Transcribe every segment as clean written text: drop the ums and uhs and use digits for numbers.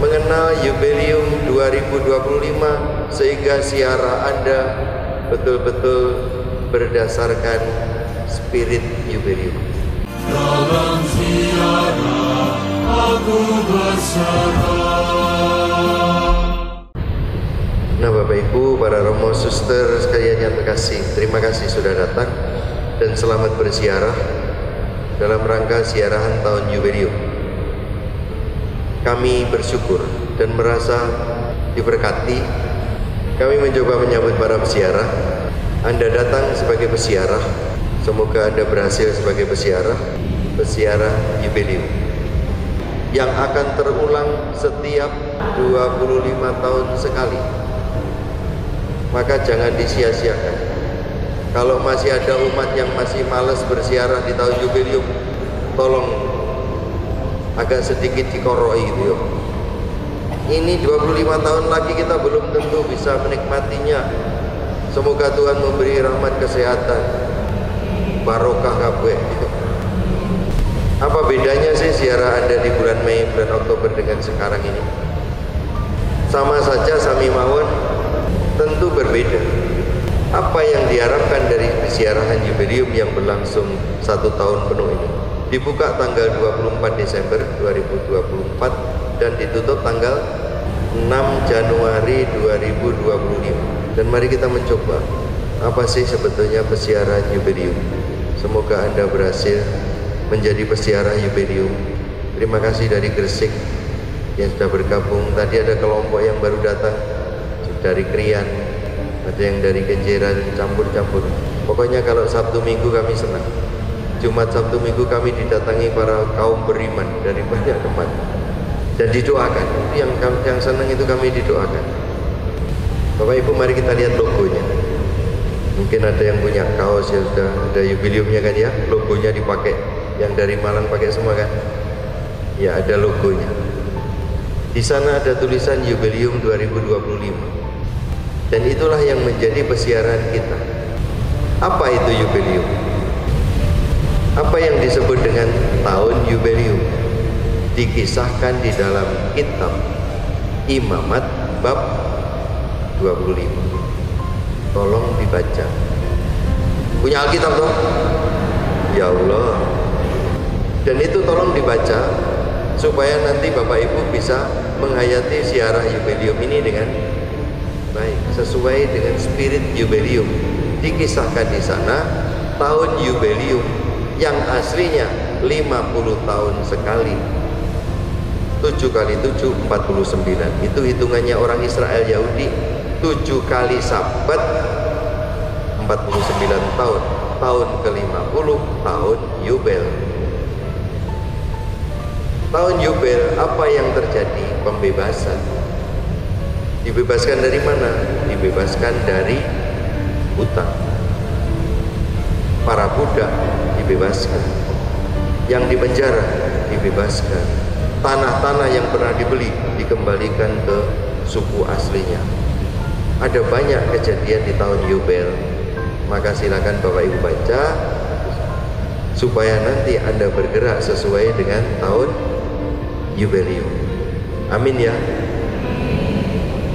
mengenal jubileum 2025 sehingga siara Anda betul-betul berdasarkan spirit jubileum. Dalam ziarah aku berserah. Nah, Bapak Ibu, para romo suster sekalian yang terkasih, terima kasih sudah datang dan selamat berziarah dalam rangka ziarahan tahun jubileum. Kami bersyukur dan merasa diberkati. Kami mencoba menyambut para peziarah. Anda datang sebagai peziarah, semoga Anda berhasil sebagai peziarah jubileum yang akan terulang setiap 25 tahun sekali. Maka jangan disia-siakan. Kalau masih ada umat yang masih malas berziarah di tahun jubileum, tolong agak sedikit dikoroi gitu. Ini 25 tahun lagi kita belum tentu bisa menikmatinya. Semoga Tuhan memberi rahmat kesehatan, barokah kabeh. Apa bedanya sih ziarah Anda di bulan Mei, bulan Oktober dengan sekarang ini? Sama saja sami mawon, tentu berbeda. Apa yang diharapkan dari ziarahan jubileum yang berlangsung 1 tahun penuh ini? Dibuka tanggal 24 Desember 2024 dan ditutup tanggal 6 Januari 2025. Dan mari kita mencoba apa sih sebetulnya peziarah jubileum. Semoga Anda berhasil menjadi peziarah jubileum. Terima kasih dari Gresik yang sudah bergabung. Tadi ada kelompok yang baru datang dari Krian, ada yang dari Kenjeran, campur-campur. Pokoknya kalau Sabtu Minggu kami senang. Jumat Sabtu Minggu kami didatangi para kaum beriman dari banyak tempat dan didoakan. Yang senang itu kami didoakan. Bapak Ibu, mari kita lihat logonya. Mungkin ada yang punya kaos yang sudah ada jubileumnya kan ya, logonya dipakai. Yang dari Malang pakai semua kan? Ya, ada logonya. Di sana ada tulisan jubileum 2025. Dan itulah yang menjadi peziarahan kita. Apa itu jubileum? Apa yang disebut dengan tahun jubileum? Dikisahkan di dalam kitab Imamat bab 25. Tolong dibaca. Punya Alkitab toh? Ya Allah. Dan itu tolong dibaca supaya nanti Bapak Ibu bisa menghayati ziarah jubileum ini dengan baik, sesuai dengan spirit jubileum. Dikisahkan di sana tahun jubileum yang aslinya 50 tahun sekali. 7 kali 7 49. Itu hitungannya orang Israel Yahudi. 7 kali Sabat 49 tahun. Tahun ke-50 tahun Yubel. Tahun Yubel apa yang terjadi? Pembebasan. Dibebaskan dari mana? Dibebaskan dari hutang. Para budak dibebaskan. Yang dipenjara dibebaskan. Tanah-tanah yang pernah dibeli dikembalikan ke suku aslinya. Ada banyak kejadian di tahun Yubel. Maka silakan Bapak Ibu baca supaya nanti Anda bergerak sesuai dengan tahun jubileum. Amin ya.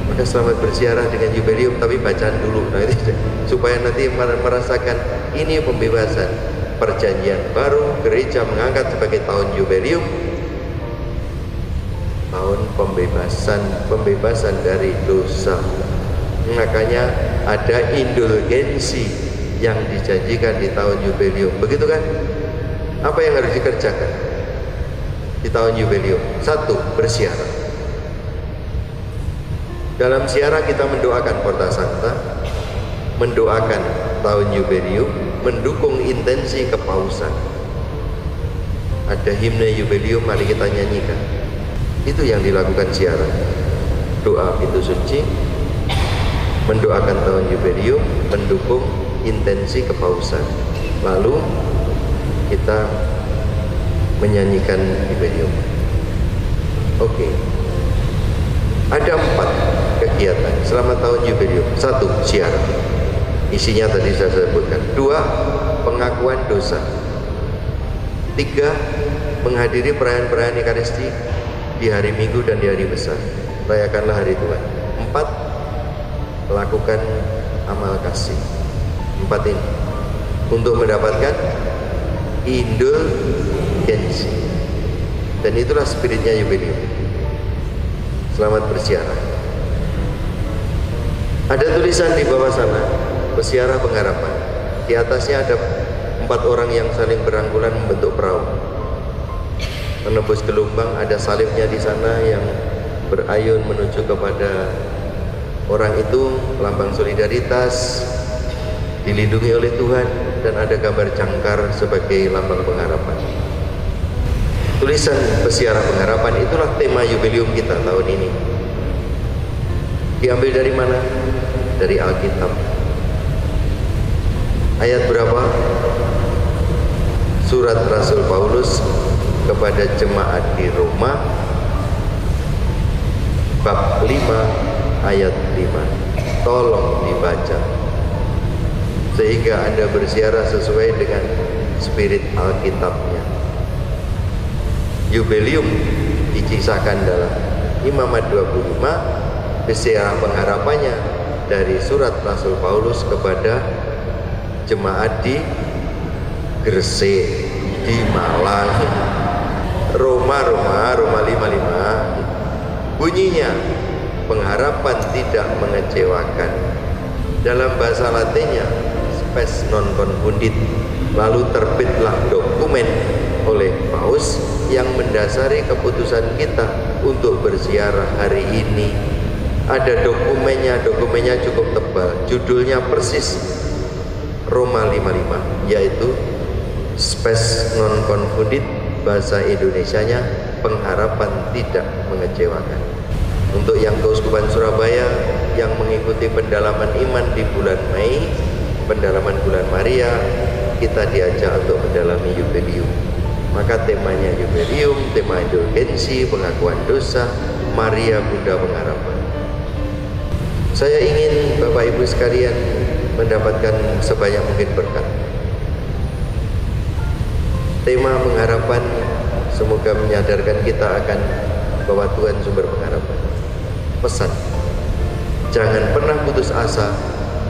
Maka selamat berziarah dengan jubileum, tapi bacaan dulu nanti supaya nanti merasakan ini pembebasan. Perjanjian baru, gereja mengangkat sebagai tahun jubileum, tahun pembebasan dari dosa. Makanya ada indulgensi yang dijanjikan di tahun jubileum. Begitu kan? Apa yang harus dikerjakan di tahun jubileum? 1. Berziarah. Dalam ziarah kita mendoakan Porta Sancta, mendoakan tahun jubileum, mendukung intensi kepausan. Ada himne jubileum, mari kita nyanyikan. Itu yang dilakukan ziarah. Doa pintu suci, mendoakan tahun jubileum, mendukung intensi kepausan. Lalu kita menyanyikan jubileum. Oke. Ada 4 kegiatan selama tahun jubileum. 1. Ziarah. Isinya tadi saya sebutkan. 2. Pengakuan dosa. 3. Menghadiri perayaan-perayaan Ekaristi. di hari Minggu dan di hari besar. Rayakanlah hari Tuhan. 4, lakukan amal kasih. 4 ini untuk mendapatkan indulgensi. Dan itulah spiritnya Yubelium. Selamat bersiarah. Ada tulisan di bawah sana, Pesiarah Pengharapan. Di atasnya ada 4 orang yang saling berangkulan membentuk perahu. Menembus gelombang, ada salibnya di sana yang berayun menuju kepada orang itu, lambang solidaritas, dilindungi oleh Tuhan, dan ada gambar jangkar sebagai lambang pengharapan. Tulisan Pesiarah Pengharapan itulah tema Yubelium kita tahun ini. Diambil dari mana? Dari Alkitab. Ayat berapa? Surat Rasul Paulus kepada jemaat di Roma, bab 5 ayat 5. Tolong dibaca sehingga Anda bersiarah sesuai dengan spirit Alkitabnya. Yubelium dikisahkan dalam Imamat 25, Pesiarah Pengharapannya dari surat Rasul Paulus kepada jemaat di Gresik, di Malang, Roma 5:5. Bunyinya, pengharapan tidak mengecewakan. Dalam bahasa Latinnya, spes non confundit. Lalu terbitlah dokumen oleh Paus yang mendasari keputusan kita untuk berziarah hari ini. Ada dokumennya cukup tebal. Judulnya persis Roma 5:5, yaitu spes non confundit, bahasa Indonesianya pengharapan tidak mengecewakan. Untuk yang Keuskupan Surabaya yang mengikuti pendalaman iman di bulan Mei, pendalaman bulan Maria, kita diajak untuk mendalami Yubelium. Maka temanya Yubelium, tema indulgensi, pengakuan dosa, Maria Bunda Pengharapan. Saya ingin Bapak Ibu sekalian mendapatkan sebanyak mungkin berkat. Tema pengharapan semoga menyadarkan kita akan bahwa Tuhan sumber pengharapan. Pesan, jangan pernah putus asa,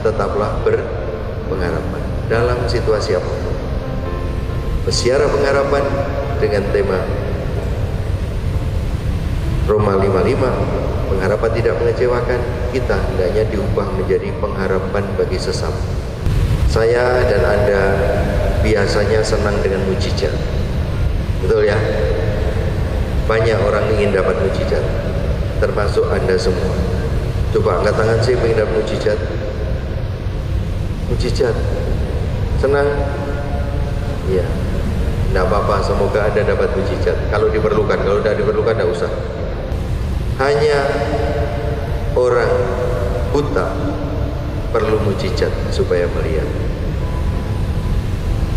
tetaplah berpengharapan dalam situasi apapun. Pesiarah Pengharapan dengan tema Roma 5:5, pengharapan tidak mengecewakan. Kita hendaknya diubah menjadi pengharapan bagi sesama. Saya dan Anda biasanya senang dengan mujizat, betul ya? Banyak orang ingin dapat mujizat, termasuk Anda semua. Coba angkat tangan, saya ingin dapat mujizat. Mujizat, senang? Ya, tidak apa-apa, semoga Anda dapat mujizat. Kalau diperlukan, kalau tidak diperlukan, tidak usah. Hanya orang buta perlu mujizat supaya melihat.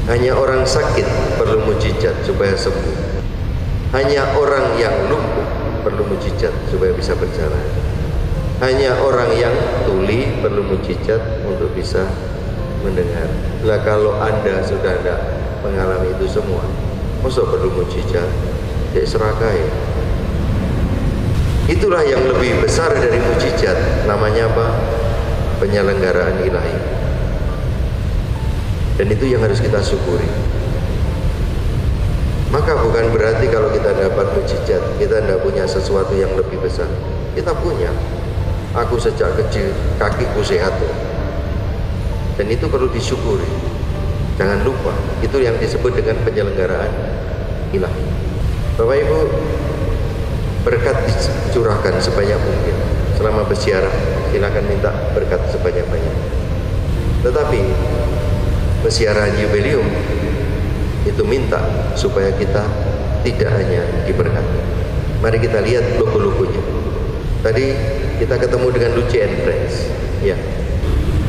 Hanya orang sakit perlu mujizat supaya sembuh. Hanya orang yang lumpuh perlu mujizat supaya bisa berjalan. Hanya orang yang tuli perlu mujizat untuk bisa mendengar. Lah kalau Anda sudah tidak mengalami itu semua, masa perlu mujizat? Cek seragai. Itulah yang lebih besar dari mujizat. Namanya apa? Penyelenggaraan ilahi. Dan itu yang harus kita syukuri. Maka bukan berarti kalau kita dapat mujizat kita tidak punya sesuatu yang lebih besar. Kita punya. Aku sejak kecil kakiku sehat, dan itu perlu disyukuri. Jangan lupa, itu yang disebut dengan penyelenggaraan ilahi. Bapak Ibu, berkat dicurahkan sebanyak mungkin. Selama bersiarah, silakan minta berkat sebanyak-banyak. Tetapi persiaran Yubelium itu minta supaya kita tidak hanya diberkati. Mari kita lihat logo-logonya. Tadi kita ketemu dengan Luce and Friends. Ya,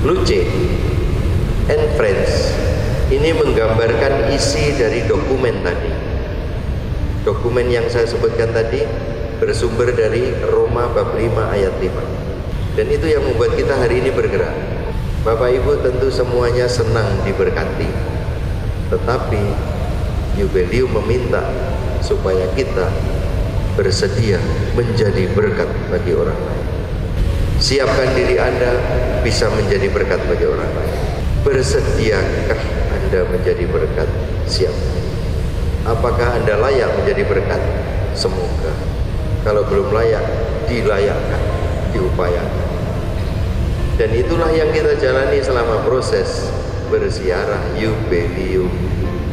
Luce and Friends ini menggambarkan isi dari dokumen tadi. Dokumen yang saya sebutkan tadi bersumber dari Roma bab 5 ayat 5. Dan itu yang membuat kita hari ini bergerak. Bapak Ibu tentu semuanya senang diberkati. Tetapi Yubelium meminta supaya kita bersedia menjadi berkat bagi orang lain. Siapkan diri Anda bisa menjadi berkat bagi orang lain. Bersediakah Anda menjadi berkat? Siap. Apakah Anda layak menjadi berkat? Semoga. Kalau belum layak, dilayakkan, diupayakan. Dan itulah yang kita jalani selama proses berziarah Yubileum.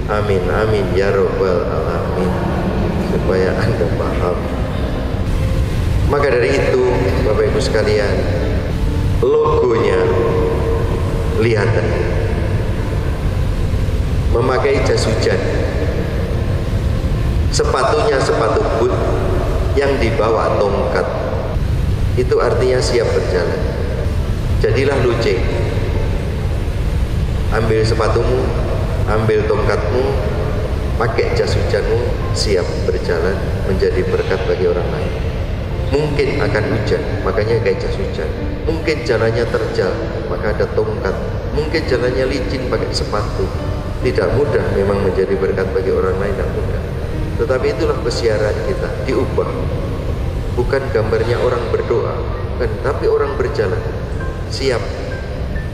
Amin, amin, ya Rabbal Alamin. Supaya Anda paham. Maka dari itu, Bapak Ibu sekalian, logonya lihat, memakai jas hujan, sepatunya sepatu boot yang dibawa tongkat, itu artinya siap berjalan. Jadilah luce, ambil sepatumu, ambil tongkatmu, pakai jas hujanmu, siap berjalan menjadi berkat bagi orang lain. Mungkin akan hujan, makanya kayak jas hujan. Mungkin jalannya terjal, maka ada tongkat. Mungkin jalannya licin, pakai sepatu. Tidak mudah memang menjadi berkat bagi orang lain, tidak mudah. Tetapi itulah pesiaran kita, diubah. Bukan gambarnya orang berdoa, bukan, tapi orang berjalan. Siap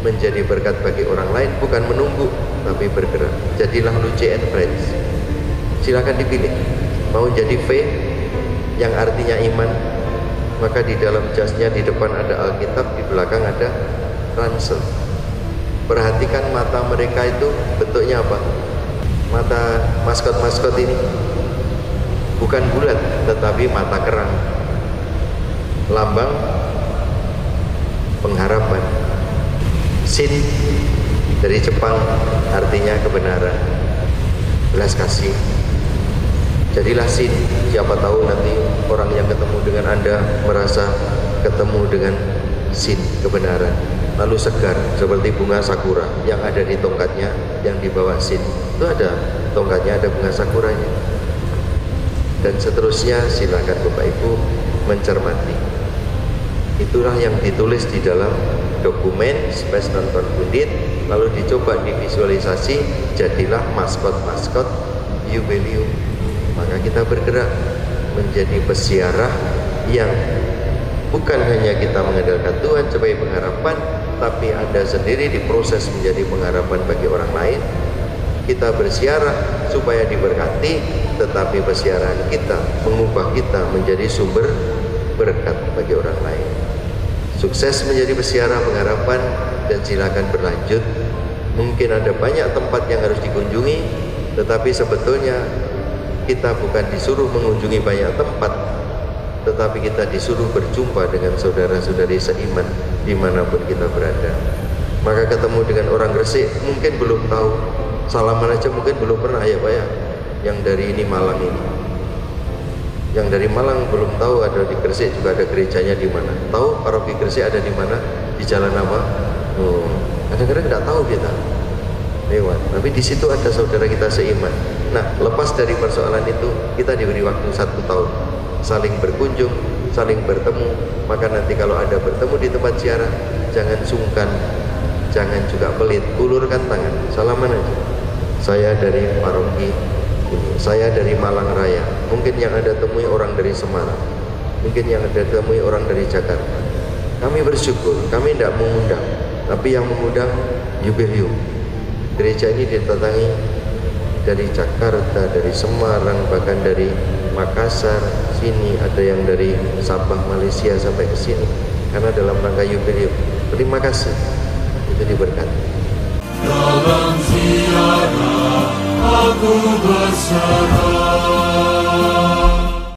menjadi berkat bagi orang lain, bukan menunggu, tapi bergerak. Jadilah Luce and Friends. Silakan dipilih. Mau jadi V, yang artinya iman, maka di dalam jasnya di depan ada Alkitab, di belakang ada ransel. Perhatikan mata mereka itu bentuknya apa? Mata maskot-maskot ini bukan bulat, tetapi mata kerang. Lambang pengharapan. Sin dari Jepang artinya kebenaran, belas kasih. Jadilah sin. Siapa tahu nanti orang yang ketemu dengan Anda merasa ketemu dengan sin, kebenaran. Lalu segar seperti bunga sakura yang ada di tongkatnya, yang dibawa sin. Itu ada tongkatnya, ada bunga sakuranya. Dan seterusnya, silakan Bapak Ibu mencermati. Itulah yang ditulis di dalam dokumen Space Nonton Pundit, lalu dicoba divisualisasi, jadilah maskot-maskot Yubileum. Maka kita bergerak menjadi pesiarah yang bukan hanya kita mengandalkan Tuhan sebagai pengharapan, tapi Anda sendiri diproses menjadi pengharapan bagi orang lain. Kita bersiarah supaya diberkati, tetapi pesiaran kita mengubah kita menjadi sumber berkat bagi orang lain. Sukses menjadi pesiarah pengharapan, dan silakan berlanjut. Mungkin ada banyak tempat yang harus dikunjungi, tetapi sebetulnya kita bukan disuruh mengunjungi banyak tempat, tetapi kita disuruh berjumpa dengan saudara-saudari seiman dimanapun kita berada. Maka ketemu dengan orang Gresik mungkin belum tahu, salaman aja mungkin belum pernah, ya Pak ya. Yang dari ini Malang ini, yang dari Malang belum tahu ada di Gresik juga ada gerejanya di mana. Tahu paroki Gresik ada di mana? Di jalan apa? Oh, kadang-kadang nggak tahu kita lewat, tapi di situ ada saudara kita seiman. Nah, lepas dari persoalan itu, kita diberi waktu 1 tahun saling berkunjung, saling bertemu. Maka nanti kalau ada bertemu di tempat ziarah, jangan sungkan, jangan juga pelit, ulurkan tangan, salaman aja. Saya dari paroki ini, saya dari Malang Raya. Mungkin yang Anda temui orang dari Semarang, mungkin yang Anda temui orang dari Jakarta. Kami bersyukur, kami tidak mengundang, tapi yang mengundang Yubileum. Gereja ini didatangi dari Jakarta, dari Semarang, bahkan dari Makassar, sini ada yang dari Sabah, Malaysia sampai ke sini karena dalam rangka Yubileum. Terima kasih, itu diberkati. Dalam ziarah aku berserah.